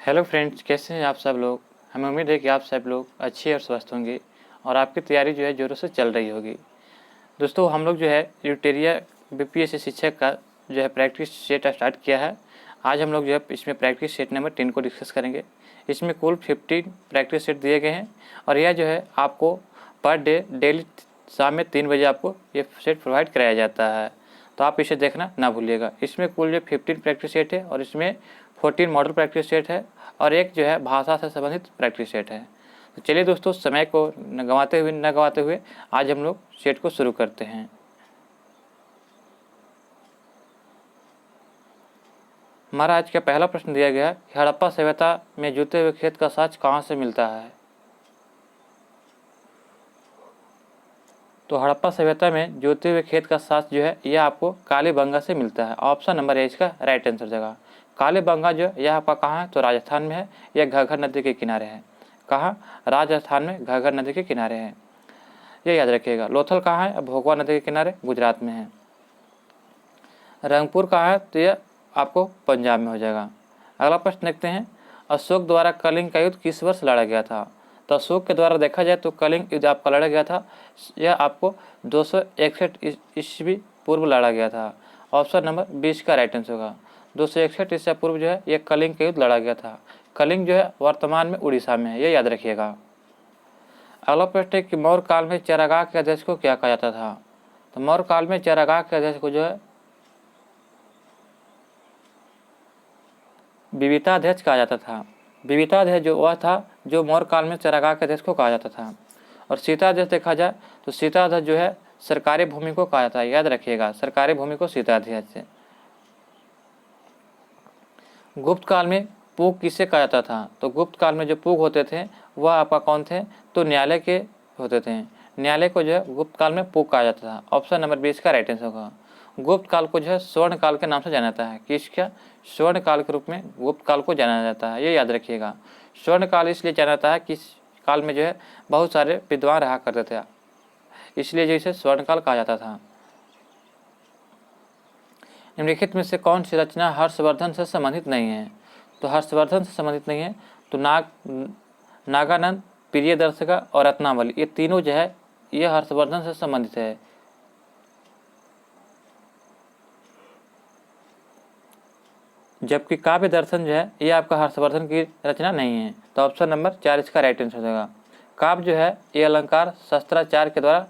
Hello friends, कैसे हैं आप सब लोग। हमें उम्मीद है कि आप सब लोग अच्छे और स्वस्थ होंगे और आपकी तैयारी जो है ज़ोरों से चल रही होगी। दोस्तों, हम लोग जो है यूटेरिया बीपीएससी शिक्षक का जो है प्रैक्टिस सेट स्टार्ट किया है। आज हम लोग जो है इसमें प्रैक्टिस सेट नंबर 10 को डिस्कस करेंगे। इसमें कुल 15 प्रैक्टिस सेट दिए गए हैं और यह जो है आपको पर डे डेली शाम में 3 बजे आपको ये सेट प्रोवाइड कराया जाता है, तो आप इसे देखना ना भूलिएगा। इसमें कुल जो 15 प्रैक्टिस सेट है और इसमें 14 मॉडल प्रैक्टिस सेट है और एक जो है भाषा से संबंधित प्रैक्टिस सेट है। तो चलिए दोस्तों, समय को न गंवाते हुए आज हम लोग सेट को शुरू करते हैं। हमारा आज का पहला प्रश्न दिया गया है कि हड़प्पा सभ्यता में जूते हुए खेत का साज कहाँ से मिलता है। तो हड़प्पा सभ्यता में जोते हुए खेत का साज जो है यह आपको कालीबंगा से मिलता है। ऑप्शन नंबर ए इसका राइट आंसर जगह। कालीबंगा जो यह आपका कहाँ है, तो राजस्थान में है। यह घग्गर नदी के किनारे है। कहाँ? राजस्थान में घग्गर नदी के किनारे है, ये याद रखिएगा। लोथल कहाँ है? भोगवा नदी के किनारे गुजरात में है। रंगपुर कहाँ है? तो यह आपको पंजाब में हो जाएगा। अगला प्रश्न देखते हैं, अशोक द्वारा कलिंग का युद्ध किस वर्ष लड़ा गया था। तो अशोक के द्वारा देखा जाए तो कलिंग युद्ध आपका लड़ा गया था, यह आपको 261 ईस्वी पूर्व लड़ा गया था। ऑप्शन नंबर 20 का राइट आंसर होगा। 261 ईसा पूर्व जो है यह कलिंग का युद्ध लड़ा गया था। कलिंग जो है वर्तमान में उड़ीसा में है, यह याद रखिएगा। अगला प्रश्न है कि मौर्य काल में चरागाह के अध्यक्ष को क्या कहा जाता था। तो मौर्य काल में चरागाह के अध्यक्ष को जो है विविताध्यक्ष कहा जाता था। विविताध्यक्ष जो वह था जो मौर्य काल में चरागाह के अध्यक्ष को कहा जाता था। और सीताध्यक्ष देखा जाए तो सीताध्यक्ष जो है सरकारी भूमि को कहा जाता है, याद रखिएगा, सरकारी भूमि को सीताध्यक्ष। गुप्त काल में पूग किसे कहा जाता था। तो गुप्त काल में जो पूग होते थे वह आपका कौन थे, तो न्यायालय के होते थे। न्यायालय को जो है गुप्त काल में पूग कहा जाता था। ऑप्शन नंबर 20 का राइट आंसर होगा। गुप्त काल को जो है स्वर्ण काल के नाम से जाना जाता है। किसका? स्वर्ण काल के रूप में गुप्त काल को जाना जाता है, ये याद रखिएगा। स्वर्ण काल इसलिए जाना जाता है कि इस काल में जो है बहुत सारे विद्वान रहा करते थे, इसलिए जो इसे स्वर्ण काल कहा जाता था। निम्नलिखित में से कौन सी रचना हर्षवर्धन से संबंधित नहीं है। तो हर्षवर्धन से संबंधित नहीं है तो नागानंद, प्रियदर्शिका और रत्नावली, ये तीनों जो है ये हर्षवर्धन से संबंधित है। जबकि काव्य दर्शन जो है ये आपका हर्षवर्धन की रचना नहीं है। तो ऑप्शन नंबर 4 इसका राइट आंसर होगा। काव्य जो है ये अलंकार शस्त्राचार्य के द्वारा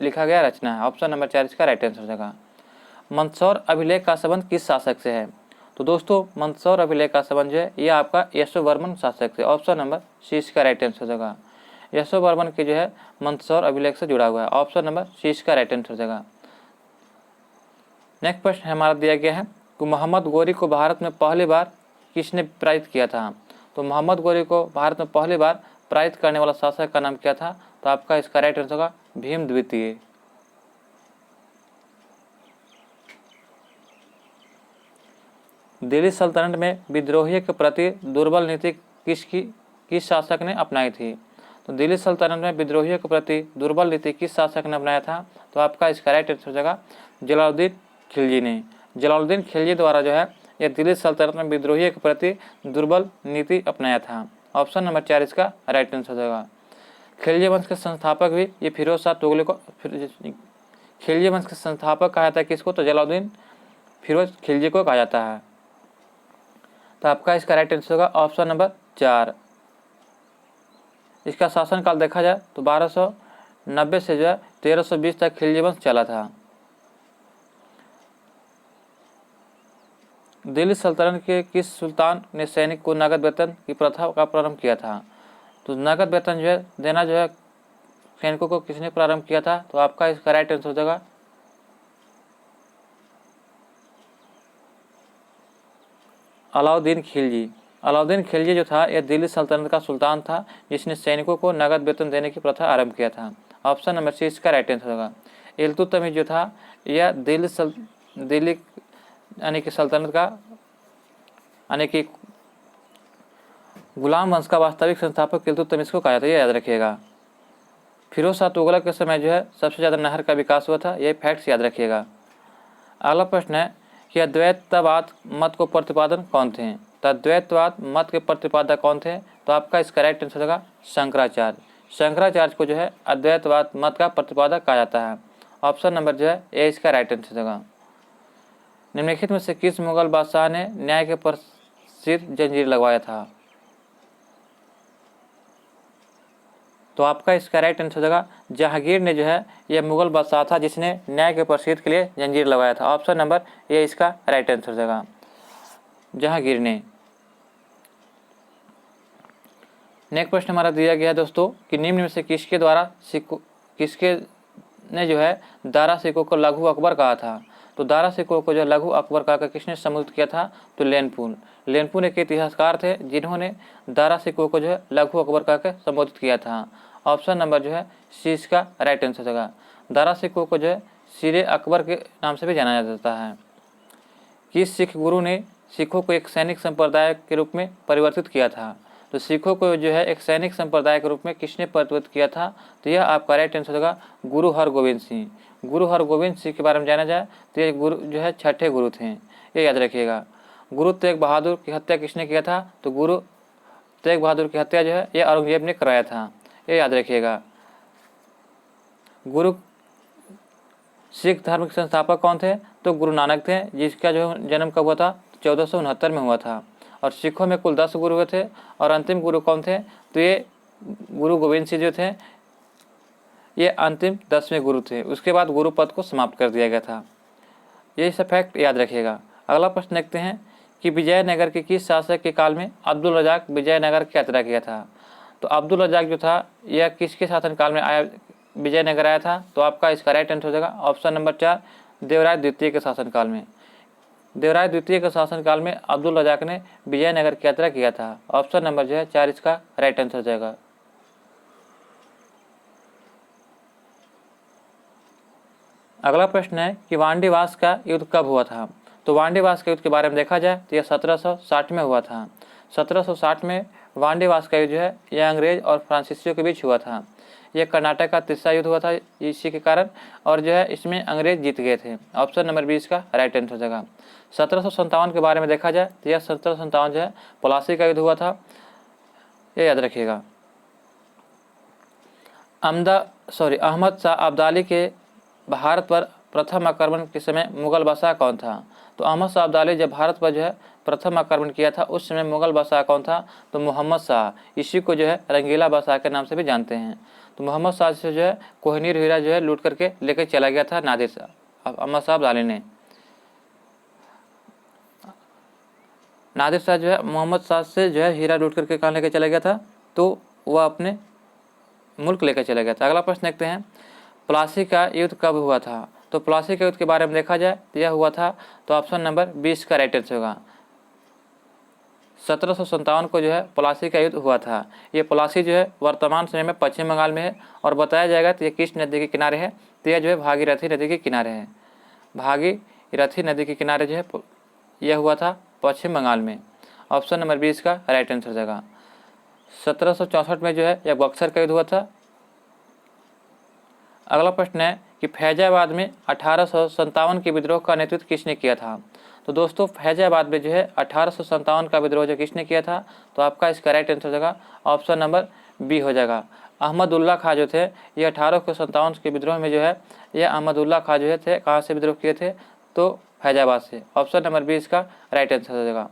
लिखा गया रचना है। ऑप्शन नंबर 4 इसका राइट आंसर होगा। मंदसौर अभिलेख का संबंध किस शासक से है। तो दोस्तों, मंदसौर अभिलेख का संबंध जो है ये आपका यशोवर्मन शासक से। ऑप्शन नंबर सी इसका राइट आंसर होगा। यशोवर्मन के जो है मंदसौर अभिलेख से जुड़ा हुआ है। ऑप्शन नंबर सी इसका राइट आंसर होगा। नेक्स्ट प्रश्न हमारा दिया गया है कि मोहम्मद गोरी को भारत में पहली बार किसने पराजित किया था। तो मोहम्मद गोरी को भारत में पहली बार पराजित करने वाला शासक का नाम क्या था। तो आपका इसका राइट आंसर होगा भीम द्वितीय। दिल्ली सल्तनत में विद्रोहियों के प्रति दुर्बल नीति किस शासक ने अपनाई थी। तो दिल्ली सल्तनत में विद्रोहियों के प्रति दुर्बल नीति किस शासक ने अपनाया था। तो आपका इसका राइट आंसर हो जाएगा जलालुद्दीन खिलजी ने। जलालुद्दीन खिलजी द्वारा जो है यह दिल्ली सल्तनत में विद्रोहियों के प्रति दुर्बल नीति अपनाया था। ऑप्शन नंबर 4 इसका राइट आंसर होगा। खिलजी वंश के संस्थापक भी ये फिरोज शाह तुगलक को, खिलजी वंश के संस्थापक कहा जाता है किसको, तो जलालुद्दीन फिरोज खिलजी को कहा जाता है। तो आपका इसका राइट आंसर होगा ऑप्शन नंबर 4। इसका शासनकाल देखा जाए तो 1290 से जो है 1320 तक खिलजी वंश चला था। दिल्ली सल्तनत के किस सुल्तान ने सैनिक को नगद वेतन की प्रथा का प्रारंभ किया था। तो नगद वेतन जो है देना जो है सैनिकों को किसने प्रारंभ किया था। तो आपका इसका राइट आंसर हो जाएगा अलाउद्दीन खिलजी। अलाउद्दीन खिलजी जो था यह दिल्ली सल्तनत का सुल्तान था जिसने सैनिकों को नगद वेतन देने की प्रथा आरंभ किया था। ऑप्शन नंबर सी इसका राइट आंसर होगा। इल्तुतमिश जो था यह दिल्ली यानी कि सल्तनत का यानी कि गुलाम वंश का वास्तविक संस्थापक इल्तुतमिश को कहा जाता है, याद रखिएगा। फिरोज शाह तुगलक के समय जो है सबसे ज़्यादा नहर का विकास हुआ था, ये फैक्ट्स याद रखिएगा। अगला प्रश्न है कि अद्वैतवाद मत को प्रतिपादन कौन थे। तो अद्वैतवाद मत के प्रतिपादक कौन थे? तो आपका इसका राइट आंसर होगा शंकराचार्य। शंकराचार्य को जो है अद्वैतवाद मत का प्रतिपादक कहा जाता है। ऑप्शन नंबर जो है ए इसका राइट आंसर होगा। निम्नलिखित में से किस मुगल बादशाह ने न्याय के पर सिर जंजीर लगवाया था? तो आपका इसका राइट आंसर होगा जहांगीर ने जो है यह मुगल बादशाह था जिसने न्याय के प्रसिद्ध के लिए जंजीर लगाया था। ऑप्शन नंबर ए इसका राइट आंसर होगा, जहांगीर ने। नेक्स्ट प्रश्न हमारा दिया गया है दोस्तों कि निम्न में से किसके ने जो है दारा सिक्कों को लघु अकबर कहा था? तो दारा सिक्कों को जो लघु अकबर कहकर किसने संबोधित किया था? तो लेनपुन एक इतिहासकार थे जिन्होंने दारा सिक्कों को जो है लघु अकबर कहकर संबोधित किया था। ऑप्शन नंबर जो है सी इसका राइट आंसर होगा। दारा सिक्कों को जो है सिरे अकबर के नाम से भी जाना जाता है। किस सिख गुरु ने सिखों को एक सैनिक संप्रदाय के रूप में परिवर्तित किया था? तो सिखों को जो है एक सैनिक संप्रदाय के रूप में किसने परिवर्तित किया था? तो यह आपका राइट आंसर होगा गुरु हरगोविंद सिंह। गुरु हरगोविंद सिंह के बारे में जाना जाए तो ये गुरु जो है छठे गुरु थे, ये याद रखिएगा। गुरु तेग बहादुर की हत्या किसने किया था? तो गुरु तेग बहादुर की हत्या जो है ये औरंगजेब ने कराया था, ये याद रखिएगा। गुरु सिख धर्म के संस्थापक कौन थे? तो गुरु नानक थे, जिसका जो जन्म कब हुआ था? 1469 में हुआ था। और सिखों में कुल 10 गुरु हुए थे और अंतिम गुरु कौन थे? तो ये गुरु गोविंद सिंह जो थे ये अंतिम 10वें गुरु थे। उसके बाद गुरु पद को समाप्त कर दिया गया था। ये सब फैक्ट याद रखिएगा। अगला प्रश्न देखते हैं कि विजयनगर के किस शासक के काल में अब्दुल रजाक विजयनगर की यात्रा किया था? तो अब्दुल रजाक जो था यह किसके शासन काल में आया, विजयनगर आया था? तो आपका इसका राइट आंसर हो जाएगा ऑप्शन नंबर 4 देवराय द्वितीय के शासनकाल में। देवराय द्वितीय के शासनकाल में अब्दुल रजाक ने विजयनगर की यात्रा किया था। ऑप्शन नंबर जो है 4 इसका राइट आंसर हो जाएगा। अगला प्रश्न है कि वांडीवास का युद्ध कब हुआ था? तो वांडीवास के युद्ध के बारे में देखा जाए तो यह 1760 में हुआ था। 1760 में वांडीवास का युद्ध जो है यह अंग्रेज और फ्रांसीसियों के बीच हुआ था। यह कर्नाटक का तीसरा युद्ध हुआ था इसी के कारण, और जो है इसमें अंग्रेज जीत गए थे। ऑप्शन नंबर 20 का राइट आंसर हो जाएगा। 1757 के बारे में देखा जाए तो यह 1757 जो है प्लासी का युद्ध हुआ था, यह याद रखिएगा। अहमद शाह अब्दाली के भारत पर प्रथम आक्रमण के समय मुगल बादशाह कौन था? तो अहमद शाह अब्दाली जब भारत पर जो है प्रथम आक्रमण किया था उस समय मुगल बादशाह कौन था? तो मोहम्मद शाह। इसी को जो है रंगीला बादशाह के नाम से भी जानते हैं। तो मोहम्मद शाह से जो है कोहिनूर हीरा जो है लूट करके लेकर चला गया था नादिर शाह, अहमद शाह अब्दाली ने। नादिर शाह जो है मोहम्मद शाह से जो है हीरा लूट करके कहाँ लेकर चला गया था? तो वह अपने मुल्क लेकर चला गया था। अगला प्रश्न देखते हैं प्लासी का युद्ध कब हुआ था? तो प्लासी के युद्ध के बारे में देखा जाए तो यह हुआ था, तो ऑप्शन नंबर 20 का राइट आंसर होगा। 1757 को जो है प्लासी का युद्ध हुआ था। ये प्लासी जो है वर्तमान समय में पश्चिम बंगाल में है और बताया जाएगा तो ये किस नदी के किनारे है? तो यह जो है भागीरथी नदी के किनारे है। भागीरथी नदी के किनारे जो है यह हुआ था पश्चिम बंगाल में। ऑप्शन नंबर 20 का राइट आंसर हो जाएगा। 1764 में जो है यह बक्सर का युद्ध हुआ था। अगला प्रश्न है कि फैजाबाद में 1857 के विद्रोह का नेतृत्व किसने किया था? तो दोस्तों फैजाबाद में जो है 1857 का विद्रोह जो किसने किया था? तो आपका इसका राइट आंसर हो जाएगा ऑप्शन नंबर बी हो जाएगा। अहमदुल्ला खां जो थे ये 1857 के विद्रोह में जो है यह अहमदुल्ला खां जो है थे कहाँ से विद्रोह किए थे? तो फैजाबाद से। ऑप्शन नंबर 20 का राइट आंसर हो जाएगा।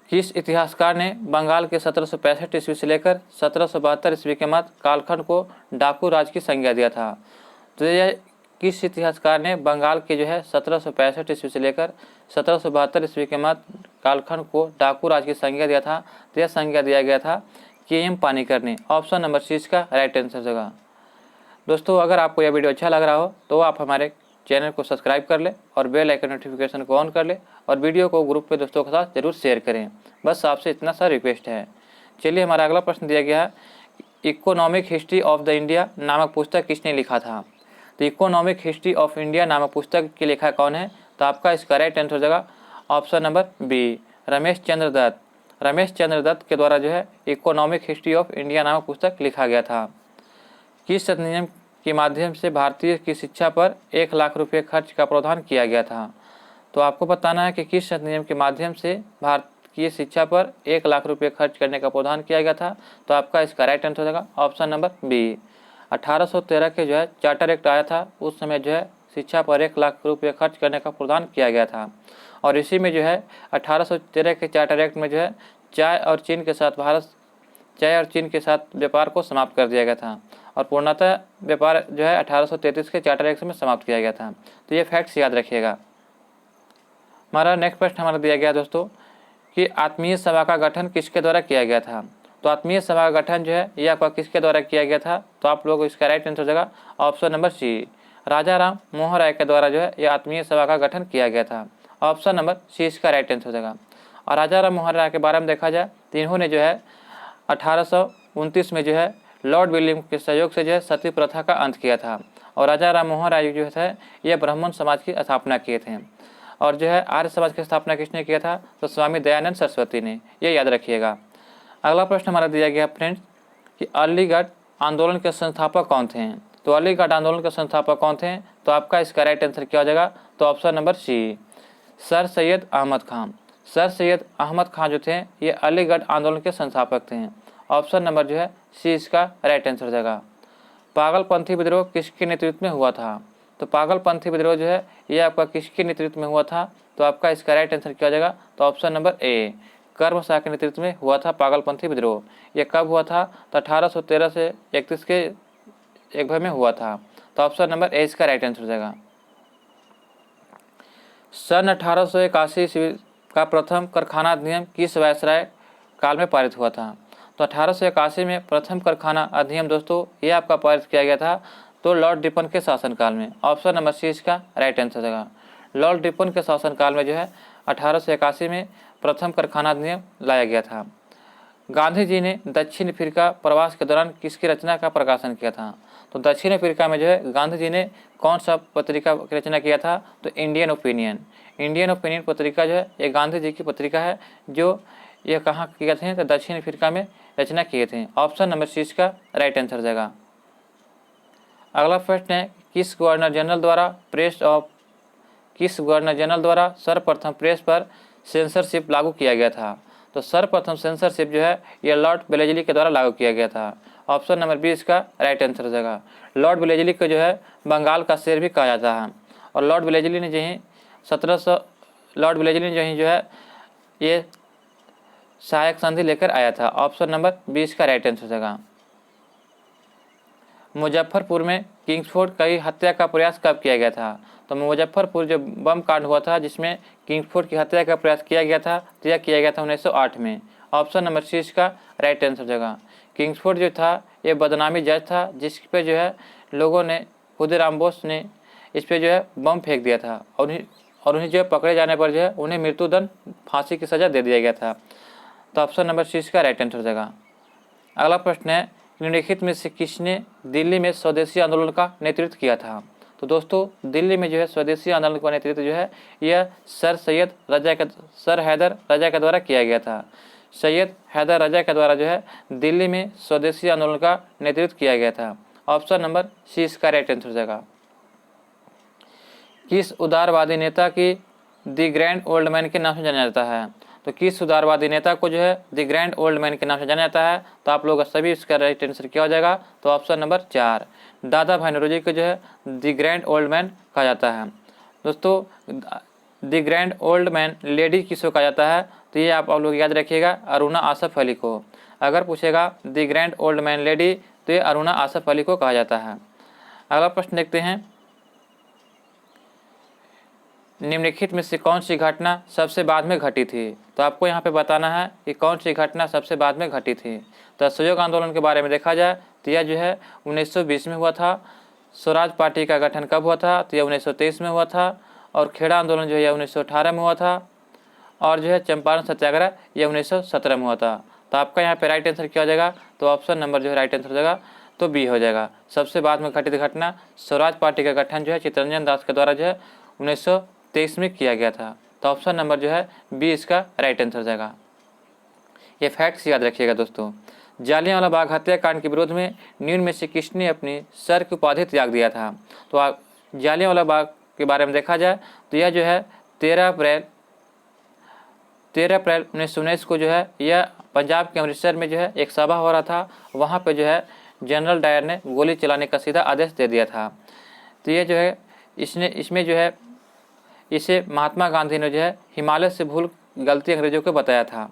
किस इतिहासकार ने बंगाल के 1765 ईस्वी से लेकर 1772 ईस्वी के मध्य कालखंड को डाकू राज की संज्ञा दिया था? तो यह किस इतिहासकार ने बंगाल के जो है 1765 ईस्वी से लेकर 1772 ईस्वी के मध्य कालखंड को डाकू राज की संज्ञा दिया था? तो यह संज्ञा दिया गया था के.एम. पानीकर ने। ऑप्शन नंबर 30 का राइट आंसर होगा। दोस्तों अगर आपको यह वीडियो अच्छा लग रहा हो तो आप हमारे चैनल को सब्सक्राइब कर ले और बेल आइकन नोटिफिकेशन को ऑन कर ले और वीडियो को ग्रुप पे दोस्तों के साथ जरूर शेयर करें। बस आपसे इतना सा रिक्वेस्ट है। चलिए हमारा अगला प्रश्न दिया गया है economic history of the India नामक पुस्तक किसने लिखा था? तो इकोनॉमिक हिस्ट्री ऑफ इंडिया नामक पुस्तक के लेखक कौन है? तो आपका इसका राइट आंसर हो जाएगा option number B Ramesh Chandra Dutt. Ramesh Chandra Dutt के द्वारा जो है इकोनॉमिक हिस्ट्री ऑफ इंडिया नामक पुस्तक लिखा गया था। किस अधिनियम के माध्यम से भारतीय की शिक्षा पर 1 लाख रुपये खर्च का प्रावधान किया गया था। तो आपको बताना है कि किस अधिनियम के माध्यम से भारत की शिक्षा पर 1 लाख रुपये खर्च करने का प्रावधान किया गया था। तो आपका इसका राइट आंसर हो जाएगा ऑप्शन नंबर बी। 1813 के जो है चार्टर एक्ट आया था, उस समय जो है शिक्षा पर 1 लाख रुपये खर्च करने का प्रावधान किया गया था। और इसी में जो है 1813 के चार्टर एक्ट में जो है चाय और चीन के साथ व्यापार को समाप्त कर दिया गया था और पूर्णतः व्यापार जो है 1833 के चार्टर एक्ट में समाप्त किया गया था। तो ये फैक्ट्स याद रखिएगा। हमारा नेक्स्ट प्रश्न हमारा दिया गया दोस्तों कि आत्मीय सभा का गठन किसके द्वारा किया गया था। तो आत्मीय सभा का गठन जो है ये आपका किसके द्वारा किया गया था। तो आप लोग इसका राइट आंसर हो जाएगा ऑप्शन नंबर सी। राजा राम मोहन राय के द्वारा जो है यह आत्मीय सभा का गठन किया गया था। ऑप्शन नंबर सी इसका राइट आंसर हो जाएगा। और राजा राम मोहन राय के बारे में देखा जाए तो इन्होंने जो है 1829 में जो है लॉर्ड विलियम के सहयोग से जो है सती प्रथा का अंत किया था। और राजा राम मोहन राय जो है ये ब्राह्मण समाज की स्थापना किए थे। और जो है आर्य समाज की स्थापना किसने किया था। तो स्वामी दयानंद सरस्वती ने, ये याद रखिएगा। अगला प्रश्न हमारा दिया गया फ्रेंड्स कि अलीगढ़ आंदोलन के संस्थापक कौन थे। तो अलीगढ़ आंदोलन के संस्थापक कौन थे। तो आपका इसका राइट आंसर क्या हो जाएगा। तो option number C sir Syed Ahmad Khan. Sir Syed Ahmad Khan जो थे ये अलीगढ़ आंदोलन के संस्थापक थे। ऑप्शन नंबर जो है सी इसका राइट आंसर हो जाएगा। पागलपंथी विद्रोह किसके नेतृत्व में हुआ था। तो पागलपंथी विद्रोह जो है ये आपका किसके नेतृत्व में हुआ था। तो आपका इसका राइट आंसर क्या हो जाएगा। तो ऑप्शन नंबर ए कर्म शाह के नेतृत्व में हुआ था पागलपंथी विद्रोह। ये कब हुआ था। तो 1813 से 31 के एक भाग में हुआ था। तो ऑप्शन नंबर ए इसका राइट आंसर हो जाएगा। सन 1881 का प्रथम कारखाना अधिनियम किस वायसराय काल में पारित हुआ था। तो 1881 में प्रथम कारखाना अधिनियम दोस्तों ये आपका पारित किया गया था तो लॉर्ड रिपन के शासनकाल में। ऑप्शन नंबर सी इसका राइट आंसर होगा। लॉर्ड रिपन के शासनकाल में जो है 1881 में प्रथम कारखाना अधिनियम लाया गया था। गांधी जी ने दक्षिण अफ्रीका प्रवास के दौरान किसकी रचना का प्रकाशन किया था। तो दक्षिण अफ्रीका में जो है गांधी जी ने कौन सा पत्रिका की रचना किया था। तो इंडियन ओपिनियन। इंडियन ओपिनियन पत्रिका जो है ये गांधी जी की पत्रिका है जो ये कहाँ किए थे। तो दक्षिण अफ्रीका में रचना किए थे। ऑप्शन नंबर सी इसका राइट आंसर जाएगा। अगला प्रश्न है किस गवर्नर जनरल द्वारा सर्वप्रथम प्रेस पर सेंसरशिप लागू किया गया था। तो सर्वप्रथम सेंसरशिप जो है यह लॉर्ड वेलेस्ली के द्वारा लागू किया गया था। ऑप्शन नंबर बी इसका राइट आंसर हो जाएगा। लॉर्ड वेलेस्ली को जो है बंगाल का शेर भी कहा जाता है। और लॉर्ड वेलेस्ली ने जो है ये सहायक संधि लेकर आया था। ऑप्शन नंबर बी इसका राइट आंसर हो जाएगा। मुजफ्फरपुर में किंग्सफोर्ड की हत्या का प्रयास कब किया गया था। तो मुजफ्फरपुर जो बम कांड हुआ था जिसमें किंग्सफोर्ड की हत्या का प्रयास किया गया था तो यह किया गया था 1908 में। ऑप्शन नंबर सी इसका राइट आंसर हो जाएगा। किंग्सफोर्ड जो था ये बदनामी जज था जिस पे जो है लोगों ने खुदीराम बोस ने इस पे जो है बम फेंक दिया था और उन्हें जो है पकड़े जाने पर जो है उन्हें मृत्युदंड फांसी की सज़ा दे दिया गया था। तो ऑप्शन नंबर सी इसका राइट आंसर हो जाएगा। अगला प्रश्न है निम्नलिखित में से किसने दिल्ली में स्वदेशी आंदोलन का नेतृत्व किया था। तो दोस्तों दिल्ली में जो है स्वदेशी आंदोलन का नेतृत्व जो है यह सर हैदर रजा के द्वारा किया गया था। सैयद हैदर रजा के द्वारा जो है दिल्ली में स्वदेशी आंदोलन का नेतृत्व किया गया था। ऑप्शन नंबर सी इसका राइट आंसर हो जाएगा। किस उदारवादी नेता की द ग्रैंड ओल्ड मैन के नाम से जाना जाता है। तो किस उदारवादी नेता को जो है द ग्रैंड ओल्ड मैन के नाम से जाना जाता है। तो आप लोग सभी इसका राइट आंसर क्या हो जाएगा। तो ऑप्शन नंबर 4 दादा भाई नौरोजी को जो है द ग्रैंड ओल्ड मैन कहा जाता है। दोस्तों the grand old man lady किसको कहा जाता है। तो ये आप लोग याद रखिएगा अरुणा आसफ अली को। अगर पूछेगा the grand old man lady तो ये अरुणा आसफ अली को कहा जाता है। अगला प्रश्न देखते हैं निम्नलिखित में से कौन सी घटना सबसे बाद में घटी थी। तो आपको यहाँ पे बताना है कि कौन सी घटना सबसे बाद में घटी थी। तो असहयोग आंदोलन के बारे में देखा जाए तो यह जो है 1920 में हुआ था। स्वराज पार्टी का गठन कब हुआ था। तो यह 1923 में हुआ था। और खेड़ा आंदोलन जो है 1918 में हुआ था। और जो है चंपारण सत्याग्रह यह 1917 में हुआ था। तो आपका यहाँ पे राइट आंसर क्या हो जाएगा। तो ऑप्शन नंबर जो है राइट आंसर हो जाएगा तो बी हो जाएगा। सबसे बाद में घटित घटना स्वराज पार्टी का गठन जो है चित्तरंजन दास के द्वारा जो है 1923 में किया गया था। तो ऑप्शन नंबर जो है बी इसका राइट आंसर हो जाएगा। ये फैक्ट्स याद रखिएगा दोस्तों। जालियांवाला बाग हत्याकांड के विरोध में निम्न में से किसने अपनी सर की उपाधि त्याग दिया था? तो आप जालियांवाला बाग के बारे में देखा जाए तो यह जो है 13 अप्रैल 1919 को जो है यह पंजाब के अमृतसर में जो है एक सभा हो रहा था। वहाँ पे जो है जनरल डायर ने गोली चलाने का सीधा आदेश दे दिया था। तो ये जो है इसमें जो है इसे महात्मा गांधी ने जो है हिमालय से भूल गलती अंग्रेजों को बताया था।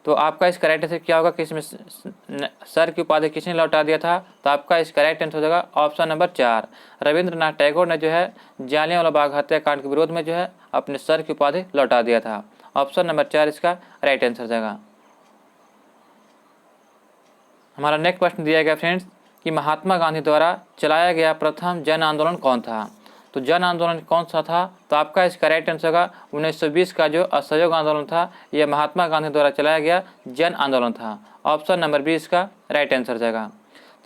तो आपका इस करेक्ट आंसर क्या होगा कि इसमें सर की उपाधि किसने लौटा दिया था? तो आपका इस करेक्ट आंसर हो जाएगा ऑप्शन नंबर 4, रविंद्रनाथ टैगोर ने जो है जालियांवाला बाग हत्याकांड के विरोध में जो है अपने सर की उपाधि लौटा दिया था। ऑप्शन नंबर 4 इसका राइट आंसर जाएगा। हमारा नेक्स्ट प्रश्न दिया गया फ्रेंड्स कि महात्मा गांधी द्वारा चलाया गया प्रथम जन आंदोलन कौन था? तो जन आंदोलन कौन सा था? तो आपका इसका राइट आंसर होगा 1920 का जो असहयोग आंदोलन था, यह महात्मा गांधी द्वारा चलाया गया जन आंदोलन था। ऑप्शन नंबर 20 का राइट आंसर जाएगा।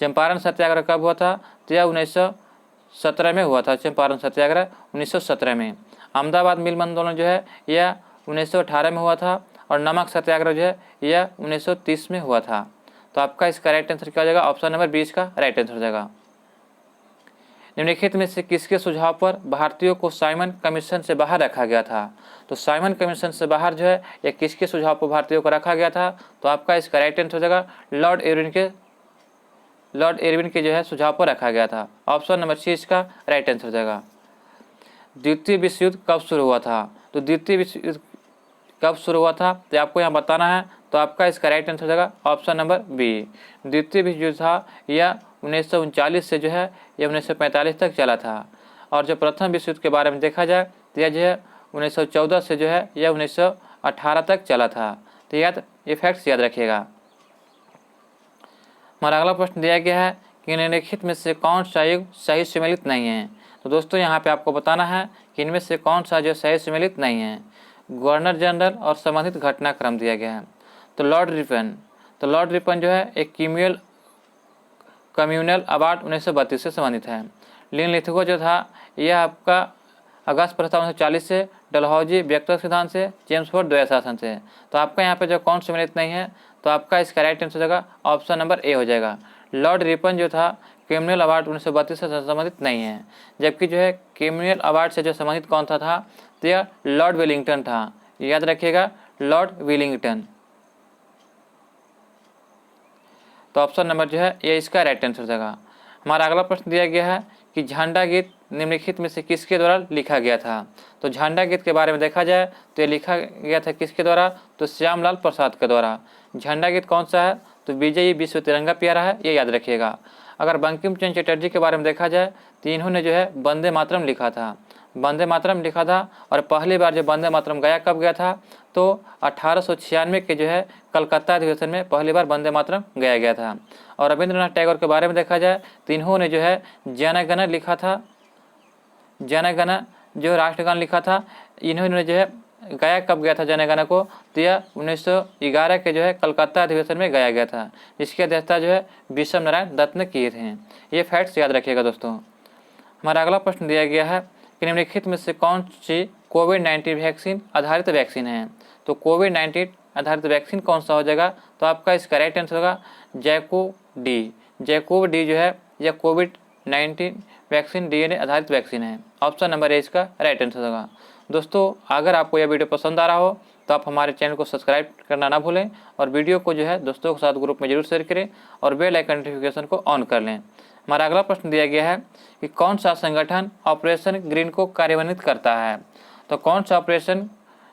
चंपारण सत्याग्रह कब हुआ था? तो यह 1917 में हुआ था। चंपारण सत्याग्रह 1917 में। अहमदाबाद मिल आंदोलन जो है यह 1918 में हुआ था और नमक सत्याग्रह जो है यह 1930 में हुआ था। तो आपका इसका राइट आंसर क्या हो जाएगा? ऑप्शन नंबर 20 का राइट आंसर हो जाएगा। निम्नलिखित में से किसके सुझाव पर भारतीयों को साइमन कमीशन से बाहर रखा गया था? तो साइमन कमीशन से बाहर जो है यह किसके सुझाव पर भारतीयों को रखा गया था? तो आपका इसका राइट आंसर हो जाएगा लॉर्ड इरविन के जो है सुझाव पर रखा गया था। ऑप्शन नंबर सी इसका राइट आंसर हो जाएगा। द्वितीय विश्व युद्ध कब शुरू हुआ था? तो द्वितीय विश्व युद्ध कब शुरू हुआ था तो आपको यहाँ बताना है। तो आपका इसका राइट आंसर हो जाएगा ऑप्शन नंबर बी। द्वितीय विश्व युद्ध था यह 1939 से जो है यह 1945 तक चला था। और जो प्रथम विश्व युद्ध के बारे में देखा जाए तो यह जो है 1914 से जो है यह 1918 तक चला था। तो ये फैक्ट्स याद रखिएगा। हमारा अगला प्रश्न दिया गया है कि निम्नलिखित में से कौन सा युग सही सम्मिलित नहीं है? तो दोस्तों यहाँ पे आपको बताना है कि इनमें से कौन सा जो सही सम्मिलित नहीं है। गवर्नर जनरल और संबंधित घटनाक्रम दिया गया है। तो लॉर्ड रिपन जो है एक कम्युनल अवार्ड 1932 से संबंधित है। लिथगो जो था यह आपका अगस्त प्रस्ताव 1940 से, डलहौजी व्यक्तिगत सिद्धांत से, जेम्स फोर्ड द्वैध शासन से। तो आपका यहाँ पे जो कौन सम्मिलित नहीं है तो आपका इसका राइट आंसर हो जाएगा ऑप्शन नंबर ए हो जाएगा। लॉर्ड रिपन जो था कम्युनल अवार्ड 1932 से संबंधित नहीं है। जबकि जो है कम्युनल अवार्ड से जो संबंधित कौन सा था तो यह लॉर्ड वेलिंगटन था। याद रखिएगा लॉर्ड वेलिंगटन। तो ऑप्शन नंबर जो है ये इसका राइट आंसर हो जाएगा। हमारा अगला प्रश्न दिया गया है कि झंडा गीत निम्नलिखित में से किसके द्वारा लिखा गया था? तो झंडा गीत के बारे में देखा जाए तो ये लिखा गया था किसके द्वारा? तो श्यामलाल प्रसाद के द्वारा। झंडा गीत कौन सा है? तो विजयी विश्व तिरंगा प्यारा है, ये याद रखिएगा। अगर बंकिम चंद्र चटर्जी के बारे में देखा जाए तो इन्होंने जो है वंदे मातरम लिखा था। वंदे मातरम लिखा था और पहली बार जो वंदे मातरम गाया कब गया था? तो 1896 के जो है कलकत्ता अधिवेशन में पहली बार वंदे मातरम गाया गया था। और रविंद्रनाथ टैगोर के बारे में देखा जाए तो इन्होंने जो है जन गण लिखा था। जन गण जो राष्ट्रगान लिखा था इन्होंने जो है गाया कब गया था जन गण को? तो यह 1911 के जो है कलकत्ता अधिवेशन में गाया गया था, जिसकी अध्यक्षता जो है विश्व नारायण दत्त ने किए थे। ये फैक्ट्स याद रखिएगा दोस्तों। हमारा अगला प्रश्न दिया गया है कि निम्नलिखित में से कौन सी कोविड-19 वैक्सीन आधारित वैक्सीन है? तो कोविड-19 आधारित वैक्सीन कौन सा हो जाएगा? तो आपका इसका राइट आंसर होगा जैकोव डी जो है यह कोविड-19 वैक्सीन डीएनए आधारित वैक्सीन है। ऑप्शन नंबर ए इसका राइट आंसर होगा। दोस्तों अगर आपको यह वीडियो पसंद आ रहा हो तो आप हमारे चैनल को सब्सक्राइब करना ना भूलें और वीडियो को जो है दोस्तों के साथ ग्रुप में जरूर शेयर करें और बेल आइकन नोटिफिकेशन को ऑन कर लें। हमारा अगला प्रश्न दिया गया है कि कौन सा संगठन ऑपरेशन ग्रीन को कार्यान्वित करता है? तो कौन सा ऑपरेशन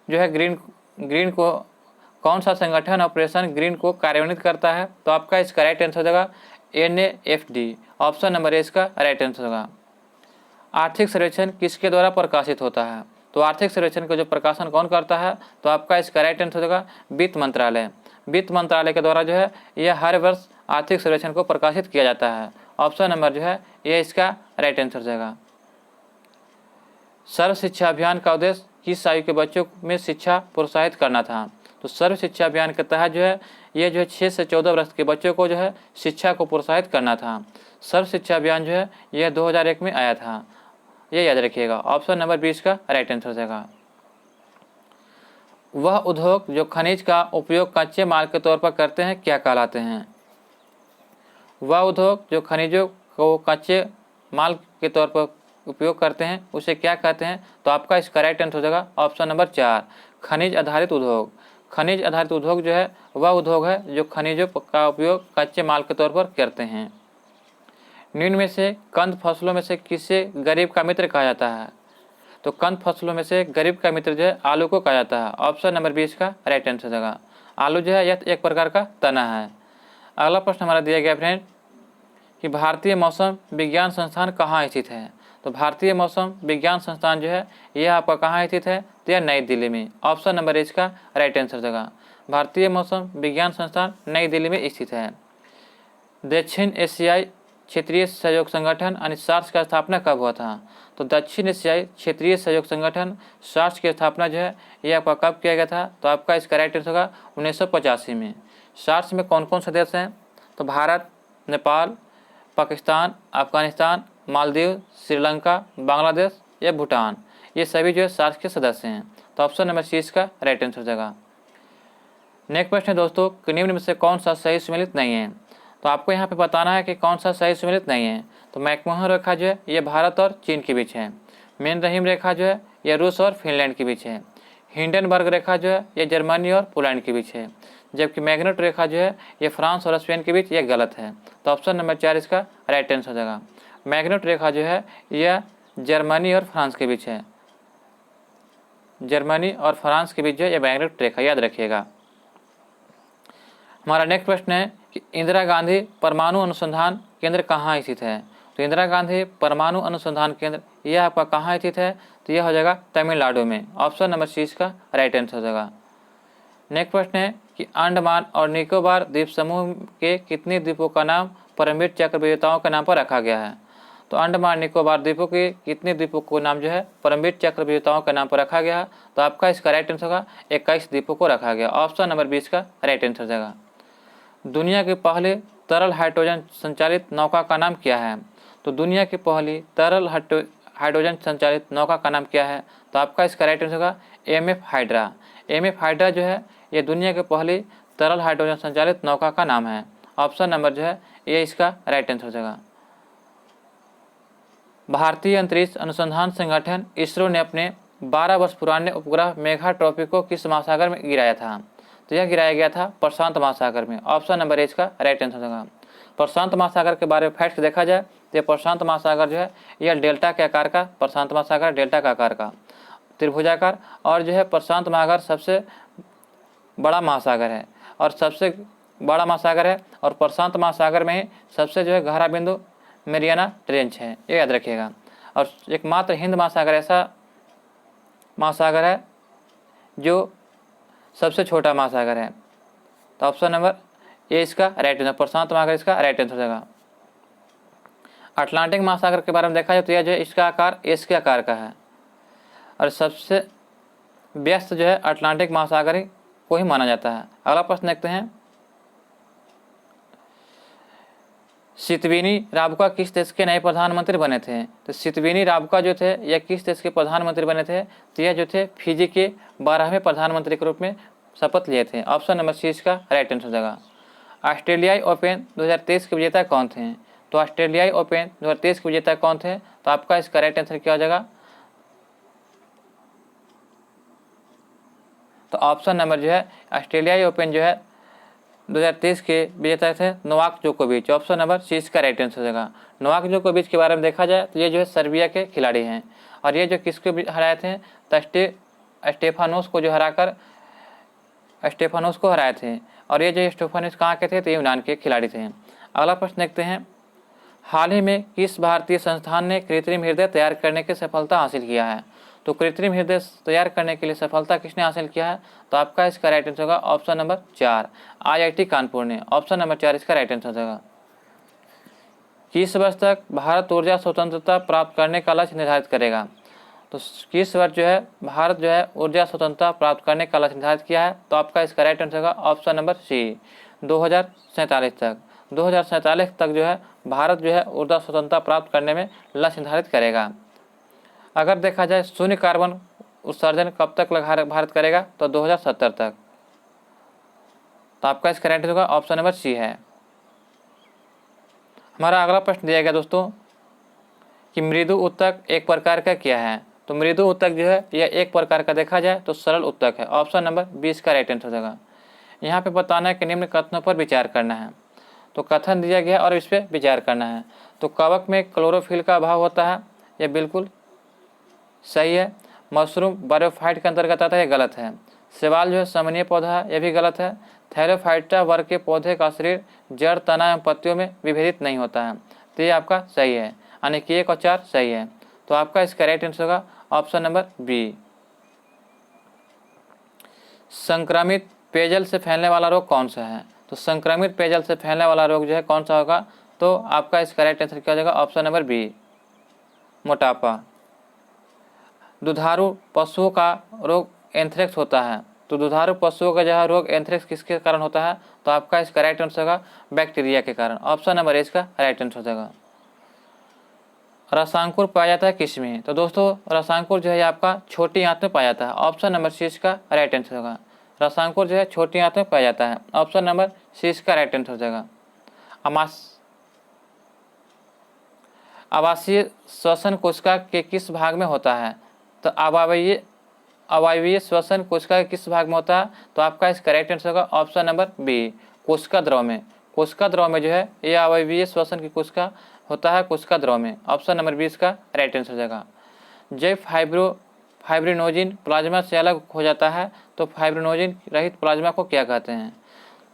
जो है ग्रीन को कौन सा संगठन ऑपरेशन ग्रीन को कार्यान्वित करता है? तो आपका इसका राइट आंसर हो जाएगा NAFD। ऑप्शन नंबर ए इसका राइट आंसर होगा। आर्थिक सर्वेक्षण किसके द्वारा प्रकाशित होता है? तो आर्थिक सर्वेक्षण का जो प्रकाशन कौन करता है? तो आपका इसका राइट आंसर होगा वित्त मंत्रालय। वित्त मंत्रालय के द्वारा जो है यह हर वर्ष आर्थिक सर्वेक्षण को प्रकाशित किया जाता है। ऑप्शन नंबर जो है यह इसका राइट आंसर हो जाएगा। सर्व शिक्षा अभियान का उद्देश्य किस आयु के बच्चों में शिक्षा प्रोत्साहित करना था? तो सर्व शिक्षा अभियान के तहत जो है ये जो है 6 से 14 वर्ष के बच्चों को जो है शिक्षा को प्रोत्साहित करना था। सर्व शिक्षा अभियान जो है यह 2001 में आया था, ये याद रखिएगा। ऑप्शन नंबर 20 का राइट आंसर हो जाएगा। वह उद्योग जो खनिज का उपयोग कच्चे माल के तौर पर करते हैं क्या कहलाते हैं? वह उद्योग जो खनिजों को कच्चे माल के तौर पर उपयोग करते हैं उसे क्या कहते हैं? तो आपका इसका राइट आंसर हो जाएगा ऑप्शन नंबर 4, खनिज आधारित उद्योग। खनिज आधारित उद्योग जो है वह उद्योग है जो खनिजों का उपयोग कच्चे माल के तौर पर करते हैं। निम्न में से कंद फसलों में से किसे गरीब का मित्र कहा जाता है? तो कंद फसलों में से गरीब का मित्र जो है आलू को कहा जाता है। ऑप्शन नंबर 20 का राइट आंसर हो जाएगा। आलू जो है यह एक प्रकार का तना है। अगला प्रश्न हमारा दिया गया फ्रेंड कि भारतीय मौसम विज्ञान संस्थान कहाँ स्थित है? तो भारतीय मौसम विज्ञान संस्थान जो है यह आपका कहाँ स्थित है? तो यह नई दिल्ली में। ऑप्शन नंबर इसका राइट आंसर हो जाएगा। भारतीय मौसम विज्ञान संस्थान नई दिल्ली में स्थित है। दक्षिण एशियाई क्षेत्रीय सहयोग संगठन यानी सार्स का स्थापना कब हुआ था? तो दक्षिण एशियाई क्षेत्रीय सहयोग संगठन सार्स की स्थापना जो है यह आपका कब किया गया था? तो आपका इसका राइट आंसर होगा 1985 में। सार्स में कौन कौन से देश हैं? तो भारत, नेपाल, पाकिस्तान, अफगानिस्तान, मालदीव, श्रीलंका, बांग्लादेश या भूटान, ये सभी जो है सार्स के सदस्य हैं। तो ऑप्शन नंबर सी इसका राइट आंसर हो जाएगा। नेक्स्ट प्रश्न है दोस्तों कि निम्न में से कौन सा सही सुमेलित नहीं है? तो आपको यहाँ पे बताना है कि कौन सा सही सुमेलित नहीं है। तो मैकमोहन रेखा जो है ये भारत और चीन के बीच है। मेन-रहीम रेखा जो है यह रूस और फिनलैंड के बीच है। हिंडनबर्ग रेखा जो है यह जर्मनी और पोलैंड के बीच है। जबकि मैग्नेट रेखा जो है ये फ्रांस और स्पेन के बीच, यह गलत है। तो ऑप्शन नंबर 4 इसका राइट आंसर हो जाएगा। मैग्नेट रेखा जो है यह जर्मनी और फ्रांस के बीच है। जर्मनी और फ्रांस के बीच जो है यह मैग्नेट रेखा, याद रखिएगा। हमारा नेक्स्ट प्रश्न है कि इंदिरा गांधी परमाणु अनुसंधान केंद्र कहाँ स्थित है? तो इंदिरा गांधी परमाणु अनुसंधान केंद्र यह आपका कहाँ स्थित है? तो यह हो जाएगा तमिलनाडु में। ऑप्शन नंबर सी इसका राइट आंसर हो जाएगा। नेक्स्ट प्रश्न है कि अंडमान और निकोबार द्वीप समूह के कितने द्वीपों का नाम परमवीर चक्र विजेताओं के नाम पर रखा गया है? तो अंडमान निकोबार द्वीपों के कितने द्वीपों को नाम जो है परमवीर चक्र विजेताओं के नाम पर रखा गया है? तो आपका इसका राइट आंसर होगा 21 द्वीपों को रखा गया। ऑप्शन नंबर 20 का राइट आंसर हो जाएगा। दुनिया की पहली तरल हाइड्रोजन संचालित नौका का नाम क्या है? तो दुनिया की पहली तरल हाइड्रोजन संचालित नौका का नाम क्या है? तो आपका इसका राइट आंसर होगा एमएफ हाइड्रा। एमएफ हाइड्रा जो है ये दुनिया की पहली तरल हाइड्रोजन संचालित नौका का नाम है। ऑप्शन नंबर जो है ये इसका राइट आंसर हो जाएगा। भारतीय अंतरिक्ष अनुसंधान संगठन इसरो ने अपने 12 वर्ष पुराने उपग्रह मेघा ट्रॉफी को किस महासागर में गिराया था? तो यह गिराया गया था प्रशांत महासागर में। ऑप्शन नंबर ए इसका राइट आंसर होगा। प्रशांत महासागर के बारे में फैक्ट देखा जाए तो यह प्रशांत महासागर जो है यह डेल्टा के आकार का, प्रशांत महासागर डेल्टा का आकार का त्रिभुजाकार, और जो है प्रशांत महासागर सबसे बड़ा महासागर है और सबसे बड़ा महासागर है, और प्रशांत महासागर में ही सबसे जो है गहरा बिंदु मेरियाना ट्रेंच है, ये याद रखिएगा। और एकमात्र हिंद महासागर ऐसा महासागर है जो सबसे छोटा महासागर है। तो ऑप्शन नंबर ए इसका राइट आंसर, प्रशांत महासागर इसका राइट आंसर हो जाएगा। अटलांटिक महासागर के बारे में देखा जाए तो यह जो है इसका आकार एस के आकार का है, और सबसे व्यस्त जो है अटलांटिक महासागर को ही माना जाता है। अगला प्रश्न देखते हैं, सितवीनी राबका किस देश के नए प्रधानमंत्री बने थे? तो सितवीनी राबका जो थे यह किस देश के प्रधानमंत्री बने थे? तो यह जो थे फिजी के 12वें प्रधानमंत्री के रूप में शपथ लिए थे। ऑप्शन नंबर सी इसका राइट आंसर हो जाएगा। ऑस्ट्रेलियाई ओपन 2023 के विजेता कौन थे? तो ऑस्ट्रेलियाई ओपन 2023 के विजेता कौन थे? तो आपका इसका राइट आंसर क्या हो जाएगा? तो ऑप्शन नंबर जो है ऑस्ट्रेलियाई ओपन जो है 2023 के विजेता थे नोवाक जोकोविच। ऑप्शन नंबर सी इसका राइट आंसर हो जाएगा। नोवाक जोकोविच के बारे में देखा जाए तो ये जो है सर्बिया के खिलाड़ी हैं, और ये जो किसको हराए थे? तो स्टेफानोस को जो हराकर स्टेफानोस को हराए थे, और ये जो स्टेफानोस कहाँ के थे? तो यूनान के खिलाड़ी थे। अगला प्रश्न देखते हैं, हाल ही में किस भारतीय संस्थान ने कृत्रिम हृदय तैयार करने की सफलता हासिल किया है? तो कृत्रिम हृदय तैयार करने के लिए सफलता किसने हासिल किया है? तो आपका इसका राइट आंसर होगा ऑप्शन नंबर 4 IIT कानपुर ने। ऑप्शन नंबर 4 इसका राइट आंसर होगा। किस वर्ष तक भारत ऊर्जा स्वतंत्रता प्राप्त करने का लक्ष्य निर्धारित करेगा? तो किस वर्ष जो है भारत जो है ऊर्जा स्वतंत्रता प्राप्त करने का लक्ष्य निर्धारित किया है? तो आपका इसका राइट आंसर होगा ऑप्शन नंबर सी 2047 तक। 2047 तक जो है भारत जो है ऊर्जा स्वतंत्रता प्राप्त करने में लक्ष्य निर्धारित करेगा। अगर देखा जाए शून्य कार्बन उत्सर्जन कब तक भारत करेगा? तो 2070 तक। तो आपका इसका राइट होगा ऑप्शन नंबर सी है। हमारा अगला प्रश्न दिया गया दोस्तों कि मृदु ऊतक एक प्रकार का क्या है। तो मृदु ऊतक जो है यह एक प्रकार का देखा जाए तो सरल ऊतक है। ऑप्शन नंबर 20 का राइट आंसर हो जाएगा। यहाँ पे बताना है कि निम्न कथनों पर विचार करना है। तो कथन दिया गया और इस पर विचार करना है। तो कवक में क्लोरोफिल का अभाव होता है, यह बिल्कुल सही है। मशरूम बायोफाइट के अंतर्गत आता है, यह गलत है। शैवाल जो है समनीय पौधा है, यह भी गलत है। थैलोफाइटा वर्ग के पौधे का शरीर जड़, तना एवं पत्तियों में विभेदित नहीं होता है। तो ये आपका सही है, यानी कि 1 और 4 सही है। तो आपका इसका राइट आंसर होगा ऑप्शन नंबर बी। संक्रमित पेयजल से फैलने वाला रोग कौन सा है। तो संक्रमित पेयजल से फैलने वाला रोग जो है कौन सा होगा। तो आपका इसका राइट आंसर क्या हो जाएगा, ऑप्शन नंबर बी, मोटापा। दुधारू पशुओं का रोग एंथ्रेक्स होता है। तो दुधारू पशुओं का जो रोग एंथ्रेक्स किसके कारण होता है। तो आपका इसका राइट आंसर होगा बैक्टीरिया के कारण। ऑप्शन नंबर ए इसका राइट आंसर हो जाएगा। रसांकुर पाया जाता है किसमें। तो दोस्तों रसांकुर जो है आपका छोटी आंत में पाया जाता है। ऑप्शन नंबर सी इसका राइट आंसर होगा। रसांकुर जो है छोटी आंत में पाया जाता है। ऑप्शन नंबर सी इसका राइट आंसर हो जाएगा। आवासीय श्वसन कोशिका के किस भाग में होता है। तो अवायवीय श्वसन कोशिका के किस भाग में होता है। तो आपका इसका राइट आंसर होगा ऑप्शन नंबर बी, कोशिका द्रव में। कोशिका द्रव में जो है ये अवायवीय श्वसन की कोशिका होता है, कोशिका द्रव में। ऑप्शन नंबर 20 का राइट आंसर हो जाएगा। जब फाइब्रिनोजिन प्लाज्मा से अलग हो जाता है तो फाइब्रिनोजिन रहित प्लाज्मा को क्या कहते हैं।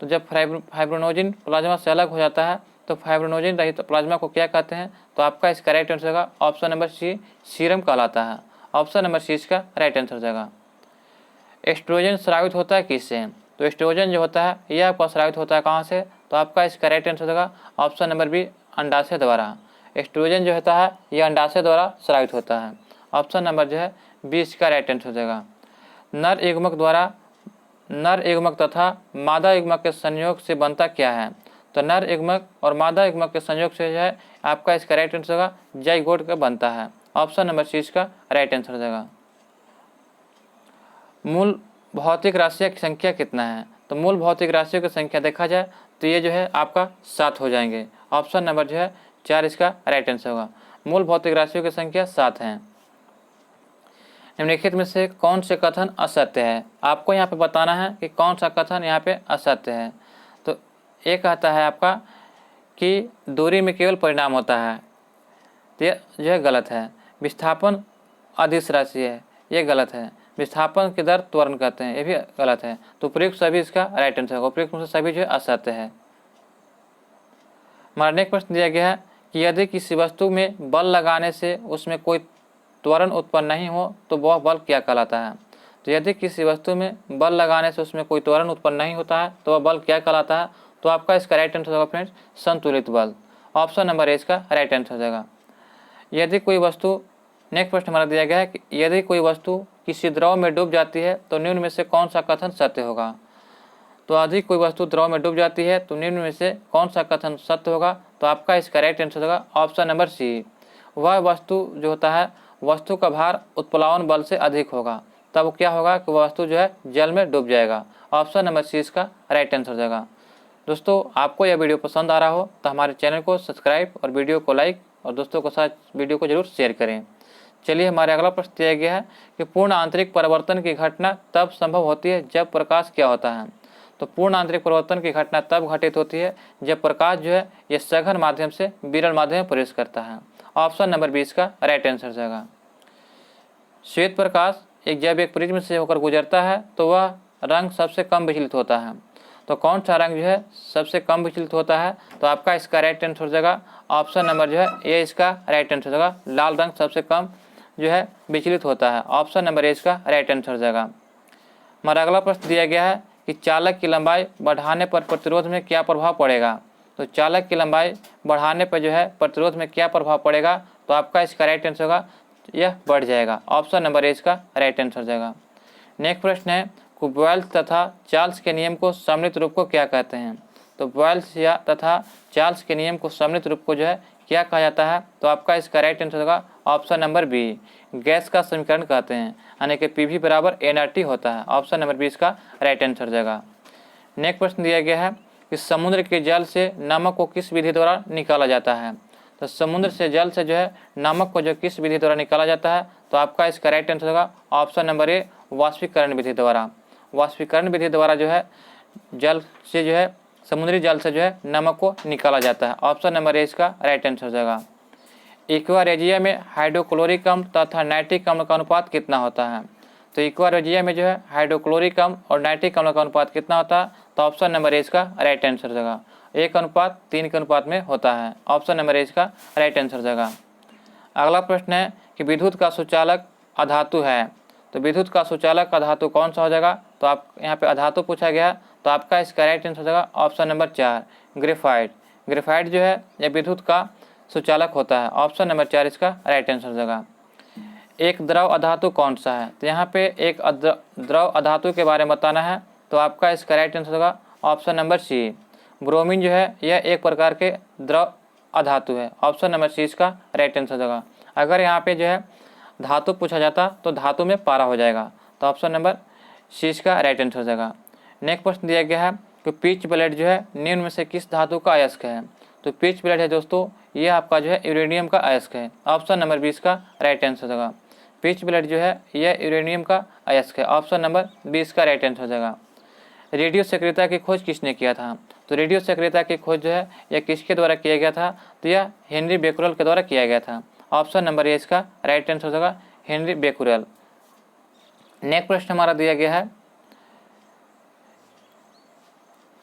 तो जब फाइब्रिनोजिन प्लाज्मा से अलग हो जाता है तो फाइब्रिनोजिन रहित प्लाज्मा को क्या कहते हैं। तो आपका इसका राइट आंसर होगा ऑप्शन नंबर सी, सीरम कहलाता है। ऑप्शन नंबर सी इसका राइट आंसर हो जाएगा। एस्ट्रोजन स्रावित होता है किससे। तो एस्ट्रोजन जो होता है यह आपका स्रावित होता है कहाँ से। तो आपका इसका राइट आंसर होगा ऑप्शन नंबर बी, अंडाशय द्वारा। एस्ट्रोजन जो होता है यह अंडाशय द्वारा स्रावित होता है। ऑप्शन नंबर जो है 20 का राइट आंसर हो जाएगा। नर युग्मक तथा मादा युग्मक के संयोग से बनता क्या है। तो नर युग्मक और मादा युग्मक के संयोग से जो है आपका इसका राइट आंसर होगा जाइगोट का बनता है। ऑप्शन नंबर सी इसका राइट आंसर हो जाएगा। मूल भौतिक राशियों की संख्या कितना है। तो मूल भौतिक राशियों की संख्या देखा जाए तो ये जो है आपका 7 हो जाएंगे। ऑप्शन नंबर जो है 4 इसका राइट आंसर होगा। मूल भौतिक राशियों की संख्या 7 है। निम्नलिखित में से कौन से कथन असत्य है। आपको यहाँ पे बताना है कि कौन सा कथन यहाँ पे असत्य है। तो एक कहता है आपका कि दूरी में केवल परिणाम होता है, तो ये जो है गलत है। विस्थापन अदिश राशि है, ये गलत है। विस्थापन की दर त्वरण कहते हैं, ये भी गलत है। तो उपयुक्त सभी इसका राइट आंसर होगा। उपयुक्त में से सभी जो है असत्य है। हमारा नेक्स्ट प्रश्न दिया गया है कि यदि किसी वस्तु में बल लगाने से उसमें कोई त्वरण उत्पन्न नहीं हो तो वह बल क्या कहलाता है। तो यदि किसी वस्तु में बल लगाने से उसमें कोई त्वरण उत्पन्न नहीं होता है तो वह बल क्या कहलाता है। तो आपका इसका राइट आंसर होगा फ्रेंड्स संतुलित बल। ऑप्शन नंबर ए इसका राइट आंसर हो जाएगा। यदि कोई वस्तु, नेक्स्ट प्रश्न हमारा दिया गया है कि यदि कोई वस्तु किसी द्रव में डूब जाती है तो निम्न में से कौन सा कथन सत्य होगा। तो यदि कोई वस्तु द्रव में डूब जाती है तो निम्न में से कौन सा कथन सत्य होगा। तो आपका इसका राइट आंसर होगा ऑप्शन नंबर सी, वह वस्तु जो होता है वस्तु का भार उत्प्लावन बल से अधिक होगा, तब क्या होगा कि वह वस्तु जो है जल में डूब जाएगा। ऑप्शन नंबर सी इसका राइट आंसर हो जाएगा। दोस्तों आपको यह वीडियो पसंद आ रहा हो तो हमारे चैनल को सब्सक्राइब और वीडियो को लाइक और दोस्तों के साथ वीडियो को जरूर शेयर करें। चलिए हमारे अगला प्रश्न दिया गया है कि पूर्ण आंतरिक परिवर्तन की घटना तब संभव होती है जब प्रकाश क्या होता है। तो पूर्ण आंतरिक परिवर्तन की घटना तब घटित होती है जब प्रकाश जो है ये सघन माध्यम से विरल माध्यम में प्रवेश करता है। ऑप्शन नंबर 20 का राइट आंसर हो जाएगा। श्वेत प्रकाश जब एक प्रिज्म से होकर गुजरता है तो वह रंग सबसे कम विचलित होता है। तो कौन सा रंग जो है सबसे कम विचलित होता है। तो आपका इसका राइट आंसर हो जाएगा ऑप्शन नंबर जो है ए इसका राइट आंसर हो जाएगा। लाल रंग सबसे कम जो है विचलित होता है। ऑप्शन नंबर ए इसका राइट आंसर हो जाएगा। हमारा अगला प्रश्न दिया गया है कि चालक की लंबाई बढ़ाने पर प्रतिरोध में क्या प्रभाव पड़ेगा। तो चालक की लंबाई बढ़ाने पर जो है प्रतिरोध में क्या प्रभाव पड़ेगा। तो आपका इसका राइट आंसर होगा यह बढ़ जाएगा। ऑप्शन नंबर ए इसका राइट आंसर हो जाएगा। नेक्स्ट प्रश्न है कि बॉयल्स तथा चार्ल्स के नियम को सम्मिलित रूप को क्या कहते हैं। तो बॉयल्स या तथा चार्ल्स के नियम को सम्मिलित रूप को जो है क्या कहा जाता है। तो आपका इसका राइट आंसर होगा ऑप्शन नंबर बी, गैस का समीकरण कहते हैं, यानी कि पीवी बराबर nRT होता है। ऑप्शन नंबर 20 का राइट आंसर हो जाएगा। नेक्स्ट प्रश्न दिया गया है कि समुद्र के जल से नमक को किस विधि द्वारा निकाला जाता है। तो समुद्र से जल से जो है नमक को जो किस विधि द्वारा निकाला जाता है, तो आपका इसका राइट आंसर होगा ऑप्शन नंबर ए, वाष्पीकरण विधि द्वारा। वाष्पीकरण विधि द्वारा जो है जल से जो है समुद्री जल से जो है नमक को निकाला जाता है। ऑप्शन नंबर ए इसका राइट आंसर हो जाएगा। एक्वारेजिया में हाइड्रोक्लोरिक अम्ल तथा नाइट्रिक अम्ल का अनुपात कितना होता है। तो एक्वारेजिया में जो है हाइड्रोक्लोरिक अम्ल और नाइट्रिक अम्ल का अनुपात कितना होता है, तो ऑप्शन नंबर ए इसका राइट आंसर हो जाएगा। 1:3 के अनुपात में होता है। ऑप्शन नंबर ए इसका राइट आंसर हो जाएगा। अगला प्रश्न है कि विद्युत का सुचालक अधातु है। तो विद्युत का सुचालक अधातु कौन सा हो जाएगा, तो आप यहाँ पे अधातु पूछा गया, तो आपका इसका राइट आंसर हो जाएगा ऑप्शन नंबर 4, ग्रेफाइट। ग्रेफाइट जो है यह विद्युत का सुचालक होता है। ऑप्शन नंबर 4 इसका राइट आंसर हो जाएगा। एक द्रव अधातु कौन सा है, तो यहाँ पे एक द्रव अधातु के बारे में बताना है, तो आपका इसका राइट आंसर होगा ऑप्शन नंबर सी, ब्रोमीन जो है यह एक प्रकार के द्रव अधातु है। ऑप्शन नंबर सी इसका राइट आंसर होगा। अगर यहाँ पे जो है धातु पूछा जाता तो धातु में पारा हो जाएगा, तो ऑप्शन नंबर सी इसका राइट आंसर हो जाएगा। नेक्स्ट प्रश्न दिया गया है कि पिच ब्लेड जो है निम्न में से किस धातु का अयस्क है। तो पिच ब्लेड है दोस्तों, ये आपका जो है यूरेनियम का अयस्क है। ऑप्शन नंबर 20 का राइट आंसर होगा। पिच ब्लेड जो है यह यूरेनियम का अयस्क है। ऑप्शन नंबर 20 का राइट आंसर हो जाएगा। रेडियो सक्रियता की खोज किसने किया था। तो रेडियो सक्रियता की खोज जो है यह किसके द्वारा किया गया था, तो यह हेनरी बेकुरेल के द्वारा किया गया था। ऑप्शन नंबर ए इसका राइट आंसर होगा, हेनरी बेकुरेल। नेक्स्ट प्रश्न हमारा दिया गया है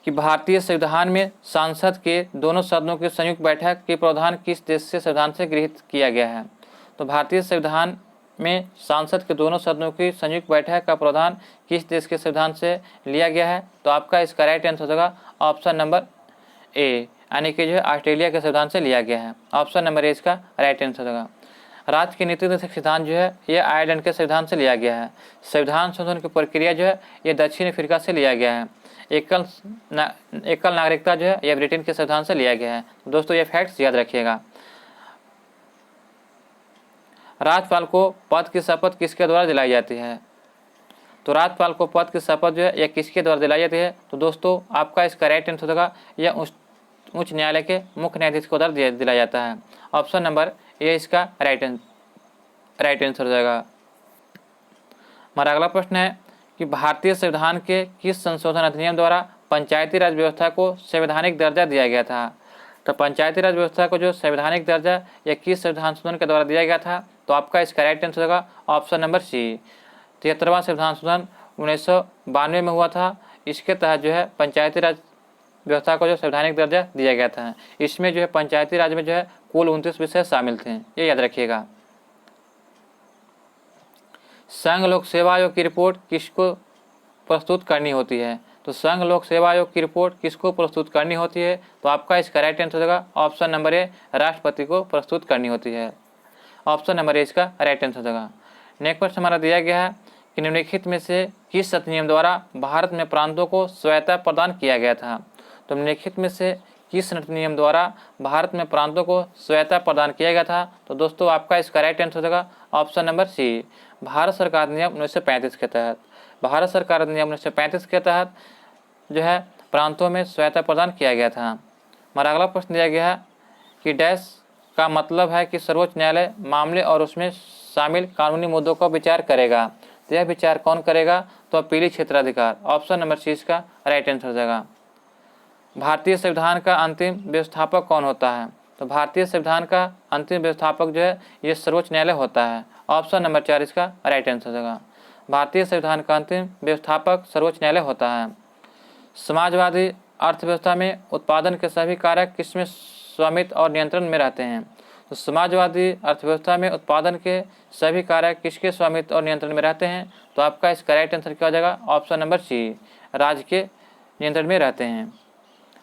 कि भारतीय संविधान में संसद के दोनों सदनों की संयुक्त बैठक के प्रावधान किस देश से संविधान से गृहीत किया गया है। तो भारतीय संविधान में सांसद के दोनों सदनों की संयुक्त बैठक का प्रावधान किस देश के संविधान से लिया गया है, तो आपका इसका राइट आंसर होगा ऑप्शन नंबर ए, यानी कि जो है ऑस्ट्रेलिया के संविधान से लिया गया है। ऑप्शन नंबर ए इसका राइट आंसर होगा। राज्य के नीति निर्देशक सिद्धांत जो है ये आयरलैंड के संविधान से लिया गया है। संविधान संशोधन की प्रक्रिया जो है ये दक्षिण अफ्रीका से लिया गया है। एकल नागरिकता जो है यह ब्रिटेन के संविधान से लिया गया है। दोस्तों ये फैक्ट्स याद रखिएगा। राज्यपाल को पद की शपथ किसके द्वारा दिलाई जाती है। तो राज्यपाल को पद की शपथ जो है यह किसके द्वारा दिलाई जाती है, तो दोस्तों आपका इसका राइट आंसर होगा यह उच्च न्यायालय के मुख्य न्यायाधीश को द्वारा दिलाया जाता है। ऑप्शन नंबर ए इसका राइट आंसर हो जाएगा। हमारा अगला प्रश्न है कि भारतीय संविधान के किस संशोधन अधिनियम द्वारा पंचायती राज व्यवस्था को संवैधानिक दर्जा दिया गया था। तो पंचायती राज व्यवस्था को जो संवैधानिक दर्जा या किस संविधान संशोधन के द्वारा दिया गया था, तो आपका इसका राइट आंसर होगा ऑप्शन नंबर सी, 73वां संविधान संशोधन 1992 में हुआ था। इसके तहत जो है पंचायती राज व्यवस्था को जो संवैधानिक दर्जा दिया गया था। इसमें जो है पंचायती राज में जो है कुल 29 विषय शामिल थे, ये याद रखिएगा। संघ लोक सेवा आयोग की रिपोर्ट किसको प्रस्तुत करनी होती है। तो संघ लोक सेवा आयोग की रिपोर्ट किसको प्रस्तुत करनी होती है, तो आपका इसका राइट आंसर होगा ऑप्शन नंबर ए, राष्ट्रपति को प्रस्तुत करनी होती है। ऑप्शन नंबर ए इसका राइट आंसर होगा। नेक्स्ट प्रश्न हमारा दिया गया है कि निम्नलिखित में से किस अधिनियम द्वारा भारत में प्रांतों को स्वायत्तता प्रदान किया गया था। तो निम्नलिखित में से किस अधिनियम द्वारा भारत में प्रांतों को स्वायत्तता प्रदान किया गया था, तो दोस्तों आपका इसका राइट आंसर होगा ऑप्शन नंबर सी, भारत सरकार अधिनियम 1935 के तहत। भारत सरकार अधिनियम 1935 के तहत जो है प्रांतों में स्वायत्तता प्रदान किया गया था। हमारा अगला प्रश्न दिया गया है कि डैश का मतलब है कि सर्वोच्च न्यायालय मामले और उसमें शामिल कानूनी मुद्दों का विचार करेगा। तो यह विचार कौन करेगा, तो अपीली क्षेत्राधिकार। ऑप्शन नंबर सी इसका राइट आंसर हो जाएगा। भारतीय संविधान का अंतिम व्यवस्थापक कौन होता है। तो भारतीय संविधान का अंतिम व्यवस्थापक जो है ये सर्वोच्च न्यायालय होता है। ऑप्शन नंबर 4 इसका राइट आंसर हो जाएगा। भारतीय संविधान का अंतिम व्यवस्थापक सर्वोच्च न्यायालय होता है। समाजवादी अर्थव्यवस्था में उत्पादन के सभी कारक किसमें स्वामित्व और नियंत्रण में रहते हैं। तो समाजवादी अर्थव्यवस्था में उत्पादन के सभी कारक किसके स्वामित्व और नियंत्रण में रहते हैं, तो आपका इसका राइट आंसर क्या हो जाएगा ऑप्शन नंबर सी, राज्य के नियंत्रण में रहते हैं।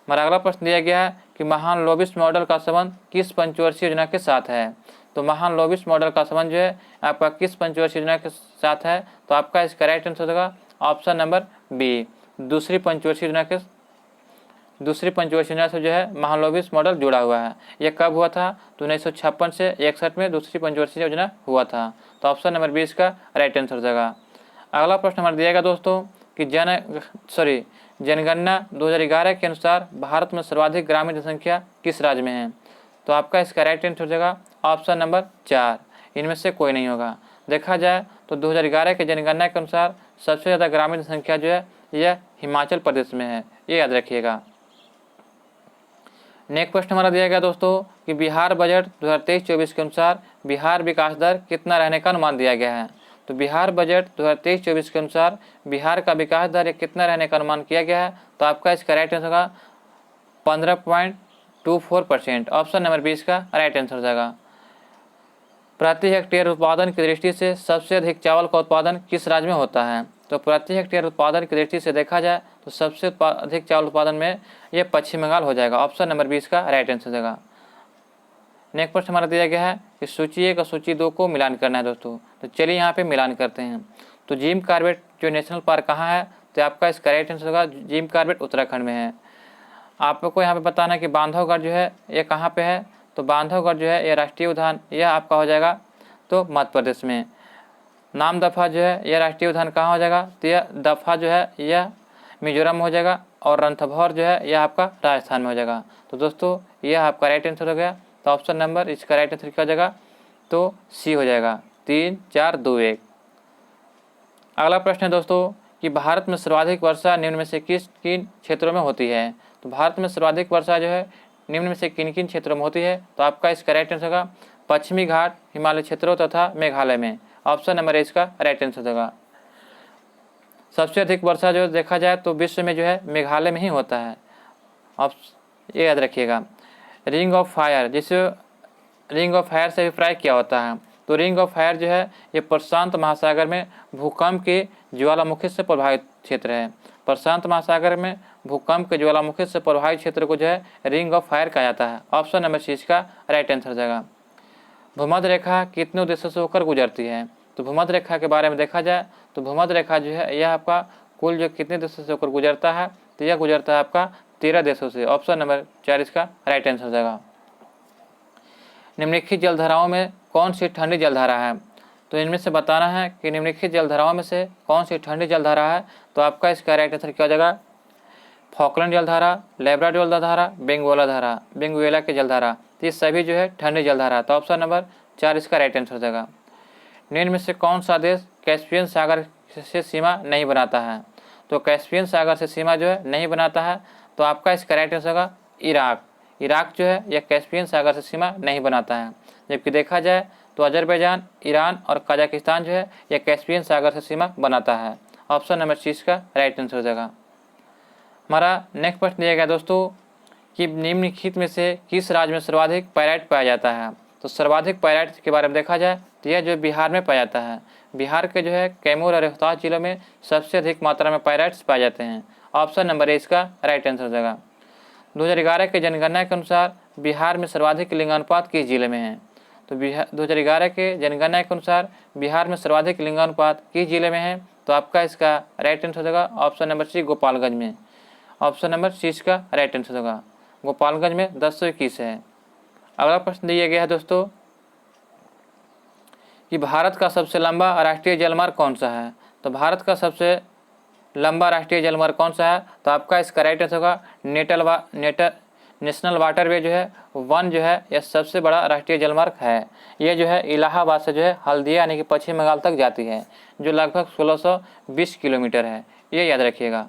हमारा अगला प्रश्न दिया गया है कि महान लोबिस मॉडल का संबंध किस पंचवर्षीय योजना के साथ है। तो महान लोबिस मॉडल का संबंध जो है आपका किस पंचवर्षीय योजना के साथ है, तो आपका इसका राइट आंसर होगा ऑप्शन नंबर बी, दूसरी पंचवर्षीय योजना से जो है महान लोबिस मॉडल जुड़ा हुआ है। यह कब हुआ था, तो 1956 से 61 में दूसरी पंचवर्षीय योजना हुआ था। तो ऑप्शन नंबर 20 का राइट आंसर हो जाएगा। अगला प्रश्न हमारा दिएगा दोस्तों कि जनगणना 2011 के अनुसार भारत में सर्वाधिक ग्रामीण जनसंख्या किस राज्य में है? तो आपका इसका राइट आंसर हो जाएगा ऑप्शन नंबर 4, इनमें से कोई नहीं होगा। देखा जाए तो 2011 के जनगणना के अनुसार सबसे ज़्यादा ग्रामीण जनसंख्या जो है यह हिमाचल प्रदेश में है, ये याद रखिएगा। नेक्स्ट प्रश्न हमारा दिया गया दोस्तों कि बिहार बजट 2023-24 के अनुसार बिहार विकास दर कितना रहने का अनुमान दिया गया है? तो बिहार बजट 2023-24 के अनुसार बिहार का विकास दर कितना रहने का अनुमान किया गया है? तो आपका इसका राइट आंसर होगा 15.24%, ऑप्शन नंबर 20 का राइट आंसर हो जाएगा। प्रति हेक्टेयर उत्पादन की दृष्टि से सबसे अधिक चावल का उत्पादन किस राज्य में होता है? तो प्रति हेक्टेयर उत्पादन की दृष्टि से देखा जाए तो सबसे अधिक चावल उत्पादन में यह पश्चिम बंगाल हो जाएगा, ऑप्शन नंबर 20 का राइट आंसर हो जाएगा। नेक्स्ट प्रश्न हमारा दिया गया है कि सूची 1 और सूची 2 को मिलान करना है दोस्तों। तो चलिए यहाँ पे मिलान करते हैं। तो जिम कॉर्बेट जो नेशनल पार्क कहाँ है? तो आपका इसका राइट आंसर होगा जिम कॉर्बेट उत्तराखंड में है। आपको यहाँ पे बताना है कि बांधवगढ़ जो है ये कहाँ पे है? तो बांधवगढ़ जो है ये राष्ट्रीय उद्यान यह आपका हो जाएगा तो मध्य प्रदेश में। नामदफा जो है यह राष्ट्रीय उद्यान कहाँ हो जाएगा? तो यह दफा जो है यह मिजोरम हो जाएगा और रणथंभौर जो है यह आपका राजस्थान में हो जाएगा। तो दोस्तों यह आपका राइट आंसर हो गया। तो ऑप्शन नंबर इसका राइट आंसर क्या हो जाएगा? तो सी हो जाएगा, 3, 4, 2, 1। अगला प्रश्न है दोस्तों कि भारत में सर्वाधिक वर्षा निम्न में से किन क्षेत्रों में होती है? तो भारत में सर्वाधिक वर्षा जो है निम्न में से किन किन क्षेत्रों में होती है? तो आपका इसका राइट आंसर होगा पश्चिमी घाट, हिमालय क्षेत्रों तथा मेघालय में, ऑप्शन नंबर इसका राइट आंसर होगा। सबसे अधिक वर्षा जो देखा जाए तो विश्व में जो है मेघालय में ही होता है, ये याद रखिएगा। रिंग ऑफ फायर, जिसे रिंग ऑफ फायर से अभिप्राय क्या होता है? तो रिंग ऑफ फायर जो है ये प्रशांत महासागर में भूकंप के ज्वालामुखी से प्रभावित क्षेत्र है। प्रशांत महासागर में भूकंप के ज्वालामुखी से प्रभावित क्षेत्र को जो है रिंग ऑफ फायर कहा जाता है, ऑप्शन नंबर सी का राइट आंसर हो जाएगा। भूमध्य रेखा कितने देशों से होकर गुजरती है? तो भूमध्य रेखा के बारे में देखा जाए तो भूमध्य रेखा जो है यह आपका कुल जो कितने देशों से होकर गुजरता है? तो यह गुजरता है आपका 13 देशों से, ऑप्शन नंबर 4 इसका राइट आंसर हो जाएगा। निम्नलिखित जलधाराओं में कौन सी ठंडी जलधारा है? तो इनमें से बताना है कि निम्नलिखित जलधाराओं में से कौन सी ठंडी जलधारा है? तो आपका इसका राइट आंसर क्या हो जाएगा? फॉकलैंड जलधारा, लेब्राडोर जलधारा, बेंगुएला की जलधारा, ये सभी जो है ठंडी जलधारा। तो ऑप्शन नंबर 4 इसका राइट आंसर हो जाएगा। निम्न में से कौन सा देश कैस्पियन सागर से सीमा नहीं बनाता है? तो कैस्पियन सागर से सीमा जो है नहीं बनाता है, तो आपका इसका राइट आंसर होगा इराक। इराक जो है यह कैस्पियन सागर से सीमा नहीं बनाता है। जबकि देखा जाए तो अजरबैजान, ईरान और कजाकिस्तान जो है यह कैस्पियन सागर से सीमा बनाता है, ऑप्शन नंबर 30 का राइट आंसर हो जाएगा। हमारा नेक्स्ट प्रश्न दिया गया दोस्तों कि निम्नलिखित में से किस राज्य में सर्वाधिक पायराइट पाया जाता है? तो सर्वाधिक पायराइट के बारे में देखा जाए तो यह जो बिहार में पाया जाता है। बिहार के जो है कैमूर और रोहतास जिलों में सबसे अधिक मात्रा में पायराइट्स पाए जाते हैं, ऑप्शन नंबर ए इसका राइट आंसर हो जाएगा। 2011 के जनगणना के अनुसार बिहार में सर्वाधिक लिंगानुपात किस जिले में है? तो 2011 के जनगणना के अनुसार बिहार में सर्वाधिक लिंगानुपात किस जिले में है? तो आपका इसका राइट आंसर हो जाएगा ऑप्शन नंबर सी गोपालगंज में, ऑप्शन नंबर सी इसका राइट आंसर होगा। गोपालगंज में 1021 है। अगला प्रश्न दिया गया है दोस्तों कि भारत का सबसे लंबा राष्ट्रीय जलमार्ग कौन सा है? तो भारत का सबसे लंबा राष्ट्रीय जलमार्ग कौन सा है? तो आपका इसका राइट आंसर होगा नेशनल वाटरवे जो है वन जो है यह सबसे बड़ा राष्ट्रीय जलमार्ग है। यह जो है इलाहाबाद से जो है हल्दिया यानी कि पश्चिम बंगाल तक जाती है, जो लगभग 1620 किलोमीटर है, ये याद रखिएगा।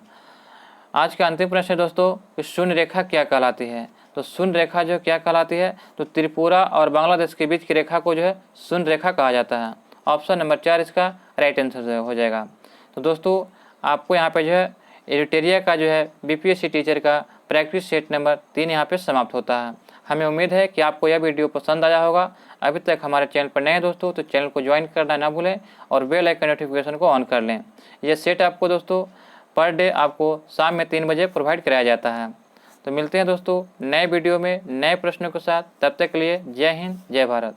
आज का अंतिम प्रश्न है दोस्तों कि शून्य रेखा क्या कहलाती है? तो शून्य रेखा जो क्या कहलाती है? तो त्रिपुरा और बांग्लादेश के बीच की रेखा को जो है शून्य रेखा कहा जाता है, ऑप्शन नंबर 4 इसका राइट आंसर हो जाएगा। तो दोस्तों आपको यहाँ पे जो है एडिटेरिया का जो है बीपीएससी टीचर का प्रैक्टिस सेट नंबर 3 यहाँ पे समाप्त होता है। हमें उम्मीद है कि आपको यह वीडियो पसंद आया होगा। अभी तक हमारे चैनल पर नए हैं दोस्तों तो चैनल को ज्वाइन करना ना भूलें और बेल आइकन नोटिफिकेशन को ऑन कर लें। यह सेट आपको दोस्तों पर डे आपको शाम में 3 बजे प्रोवाइड कराया जाता है। तो मिलते हैं दोस्तों नए वीडियो में नए प्रश्नों के साथ, तब तक के लिए जय हिंद जय भारत।